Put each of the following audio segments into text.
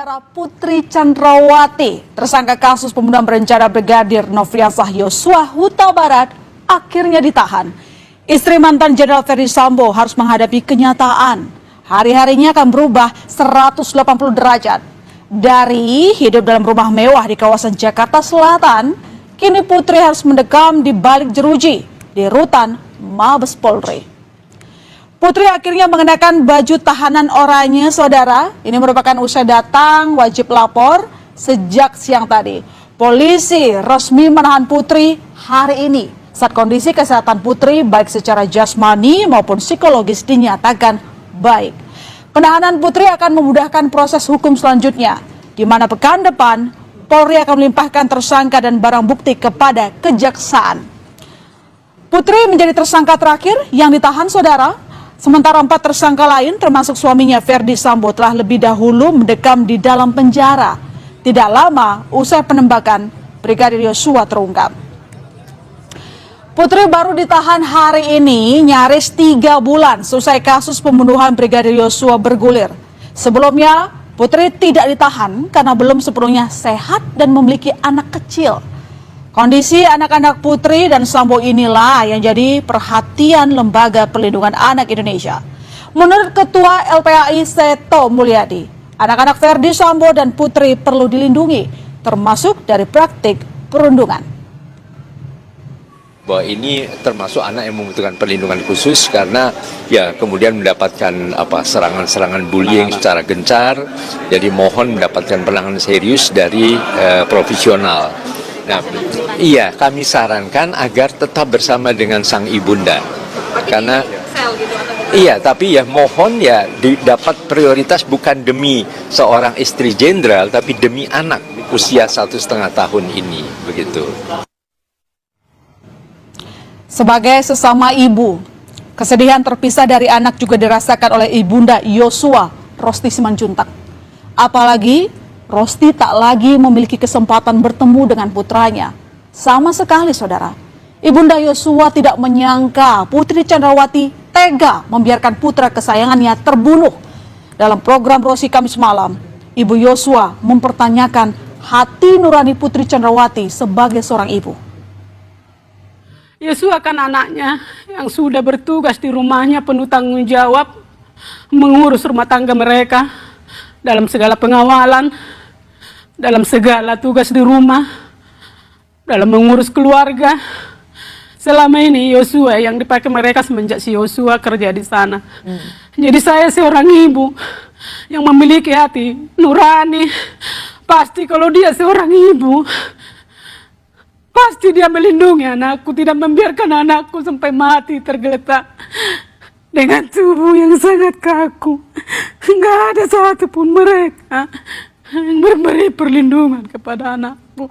Saudara Putri Chandrawati, tersangka kasus pembunuhan berencana Brigadir Nofriansah Yosua Huta Barat, akhirnya ditahan. Istri mantan Jenderal Ferdy Sambo harus menghadapi kenyataan. Hari-harinya akan berubah 180 derajat. Dari hidup dalam rumah mewah di kawasan Jakarta Selatan, kini Putri harus mendekam di balik jeruji di rutan Mabes Polri. Putri akhirnya mengenakan baju tahanan oranye, saudara. Ini merupakan usai datang wajib lapor sejak siang tadi. Polisi resmi menahan Putri hari ini saat kondisi kesehatan Putri baik secara jasmani maupun psikologis dinyatakan baik. Penahanan Putri akan memudahkan proses hukum selanjutnya, di mana pekan depan Polri akan melimpahkan tersangka dan barang bukti kepada kejaksaan. Putri menjadi tersangka terakhir yang ditahan, saudara. Sementara 4 tersangka lain termasuk suaminya Ferdy Sambo telah lebih dahulu mendekam di dalam penjara. Tidak lama usai penembakan Brigadir Yosua terungkap. Putri baru ditahan hari ini nyaris 3 bulan selesai kasus pembunuhan Brigadir Yosua bergulir. Sebelumnya Putri tidak ditahan karena belum sepenuhnya sehat dan memiliki anak kecil. Kondisi anak-anak Putri dan Sambo inilah yang jadi perhatian Lembaga Perlindungan Anak Indonesia. Menurut Ketua LPAI Seto Mulyadi, anak-anak Ferdy Sambo dan Putri perlu dilindungi, termasuk dari praktik perundungan. Bahwa ini termasuk anak yang membutuhkan perlindungan khusus karena ya kemudian mendapatkan serangan-serangan bullying secara gencar. Jadi mohon mendapatkan penanganan serius dari profesional. Nah, iya, kami sarankan agar tetap bersama dengan sang ibunda, karena iya, tapi ya mohon ya dapat prioritas bukan demi seorang istri jenderal, tapi demi anak usia 1,5 tahun ini, begitu. Sebagai sesama ibu, kesedihan terpisah dari anak juga dirasakan oleh ibunda Yosua, Rosti Simanjuntak. Apalagi Rosti tak lagi memiliki kesempatan bertemu dengan putranya. Sama sekali, saudara. Ibunda Yosua tidak menyangka Putri Chandrawati tega membiarkan putra kesayangannya terbunuh. Dalam program Rosi Kamis malam, Ibu Yosua mempertanyakan hati nurani Putri Chandrawati sebagai seorang ibu. Yosua kan anaknya yang sudah bertugas di rumahnya, penuh tanggung jawab mengurus rumah tangga mereka dalam segala pengawalan, dalam segala tugas di rumah, dalam mengurus keluarga. Selama ini Yosua yang dipakai mereka semenjak si Yosua kerja di sana. Jadi saya seorang ibu yang memiliki hati nurani. Pasti kalau dia seorang ibu, pasti dia melindungi anakku, tidak membiarkan anakku sampai mati tergeletak dengan tubuh yang sangat kaku. Enggak ada satupun mereka yang memberi perlindungan kepada anakku.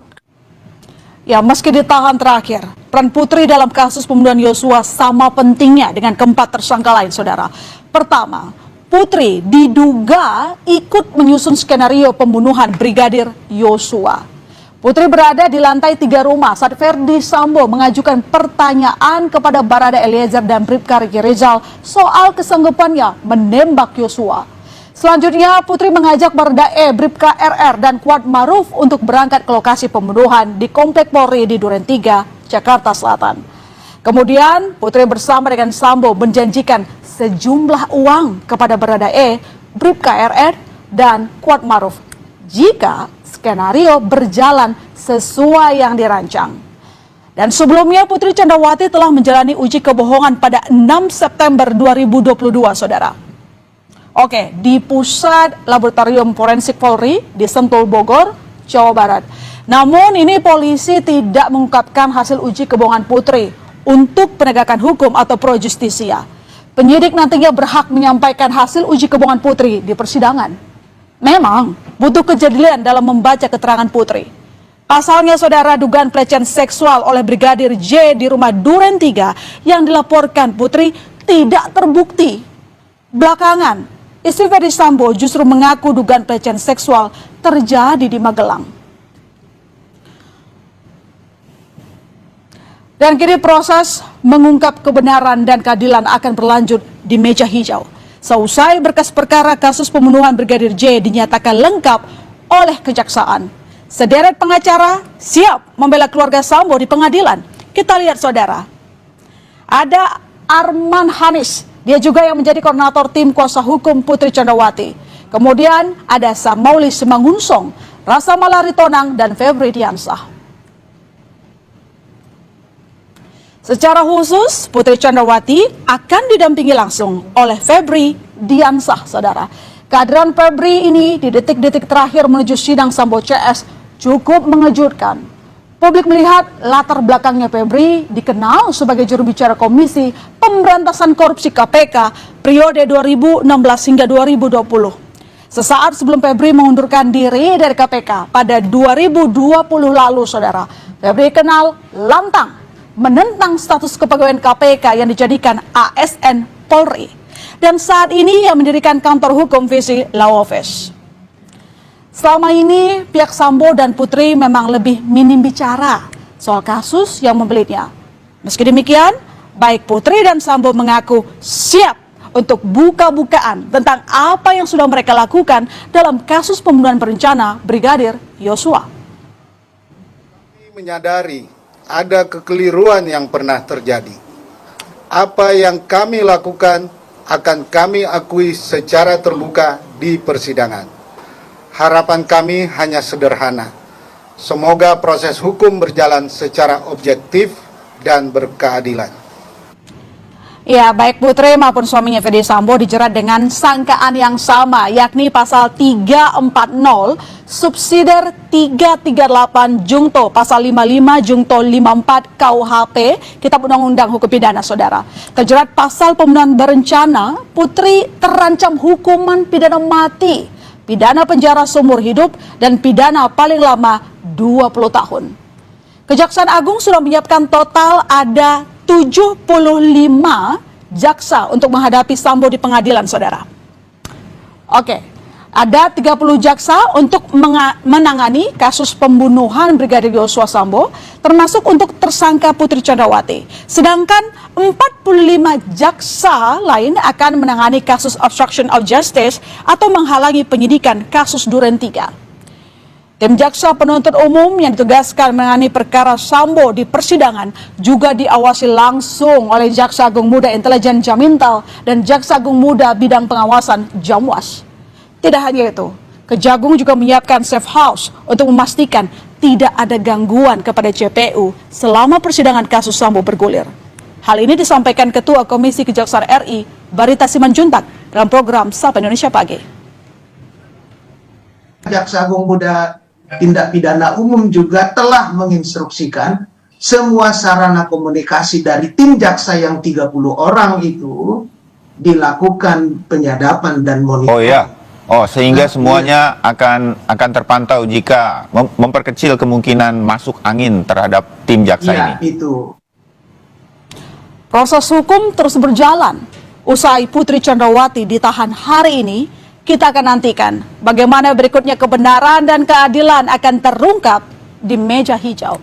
Ya, meski ditahan terakhir, peran Putri dalam kasus pembunuhan Yosua sama pentingnya dengan keempat tersangka lain, saudara. Pertama, Putri diduga ikut menyusun skenario pembunuhan Brigadir Yosua. Putri berada di lantai 3 rumah saat Ferdy Sambo mengajukan pertanyaan kepada Barada Eliezer dan Bribka Riki Rizal soal kesanggupannya menembak Yosua. Selanjutnya, Putri mengajak Barada Bribka RR dan Kuat Maruf untuk berangkat ke lokasi pembunuhan di Komplek Polri di Duren 3, Jakarta Selatan. Kemudian, Putri bersama dengan Sambo menjanjikan sejumlah uang kepada Barada Bribka RR dan Kuat Maruf jika skenario berjalan sesuai yang dirancang. Dan sebelumnya Putri Chandrawati telah menjalani uji kebohongan pada 6 September 2022, saudara. Oke, di Pusat Laboratorium Forensik Polri di Sentul, Bogor, Jawa Barat. Namun ini polisi tidak mengungkapkan hasil uji kebohongan Putri untuk penegakan hukum atau pro justisia. Penyidik nantinya berhak menyampaikan hasil uji kebohongan Putri di persidangan. Memang butuh kejelian dalam membaca keterangan Putri. Pasalnya, saudara, dugaan pelecehan seksual oleh Brigadir J di rumah Duren 3 yang dilaporkan Putri tidak terbukti. Belakangan, istri Ferdy Sambo justru mengaku dugaan pelecehan seksual terjadi di Magelang. Dan kini proses mengungkap kebenaran dan keadilan akan berlanjut di meja hijau. Seusai berkas perkara kasus pembunuhan Brigadir J dinyatakan lengkap, oleh kejaksaan. Sederet pengacara siap membela keluarga Sambo di pengadilan. Kita lihat saudara. Ada Arman Hanis, dia juga yang menjadi koordinator tim kuasa hukum Putri Chandrawati. Kemudian ada Samauli Simangunsong, Rasa Malari Tonang, dan Febri Diansah. Secara khusus, Putri Chandrawati akan didampingi langsung oleh Febri Diansah, saudara. Kehadiran Febri ini di detik-detik terakhir menuju sidang Sambo CS cukup mengejutkan. Publik melihat latar belakangnya Febri dikenal sebagai juru bicara Komisi Pemberantasan Korupsi KPK periode 2016 hingga 2020. Sesaat sebelum Febri mengundurkan diri dari KPK pada 2020 lalu, saudara, Febri kenal lantang menentang status kepegawaian KPK yang dijadikan ASN Polri. Dan saat ini ia mendirikan kantor hukum Visi Law Office. Selama ini pihak Sambo dan Putri memang lebih minim bicara soal kasus yang membelitnya. Meski demikian, baik Putri dan Sambo mengaku siap untuk buka-bukaan tentang apa yang sudah mereka lakukan dalam kasus pembunuhan berencana Brigadir Yosua. Menyadari ada kekeliruan yang pernah terjadi. Apa yang kami lakukan akan kami akui secara terbuka di persidangan. Harapan kami hanya sederhana. Semoga proses hukum berjalan secara objektif dan berkeadilan. Ya, baik Putri maupun suaminya Ferdi Sambo dijerat dengan sangkaan yang sama, yakni pasal 340, subsidiar 338 Jungto, pasal 55 Jungto 54 KUHP, Kitab Undang-Undang Hukum Pidana, saudara. Terjerat pasal pembunuhan berencana, Putri terancam hukuman pidana mati, pidana penjara seumur hidup, dan pidana paling lama 20 tahun. Kejaksaan Agung sudah menyiapkan total ada 75 jaksa untuk menghadapi Sambo di pengadilan, saudara. Oke, ada 30 jaksa untuk menangani kasus pembunuhan Brigadir Yosua Sambo, termasuk untuk tersangka Putri Chandrawati. Sedangkan 45 jaksa lain akan menangani kasus obstruction of justice atau menghalangi penyidikan kasus Duren 3. Tim jaksa penuntut umum yang ditugaskan menangani perkara Sambo di persidangan juga diawasi langsung oleh Jaksa Agung Muda Intelijen Jamintal dan Jaksa Agung Muda Bidang Pengawasan Jamwas. Tidak hanya itu, Kejagung juga menyiapkan safe house untuk memastikan tidak ada gangguan kepada JPU selama persidangan kasus Sambo bergulir. Hal ini disampaikan Ketua Komisi Kejaksaan RI, Barita Simanjuntak, dalam program Sapa Indonesia Pagi. Jaksa Agung Muda Tindak Pidana Umum juga telah menginstruksikan semua sarana komunikasi dari tim jaksa yang 30 orang itu dilakukan penyadapan dan monitoring. Oh iya. Oh, sehingga semuanya akan terpantau jika memperkecil kemungkinan masuk angin terhadap tim jaksa ini. Itu. Proses hukum terus berjalan. Usai Putri Chandrawati ditahan hari ini, kita akan nantikan bagaimana berikutnya kebenaran dan keadilan akan terungkap di meja hijau.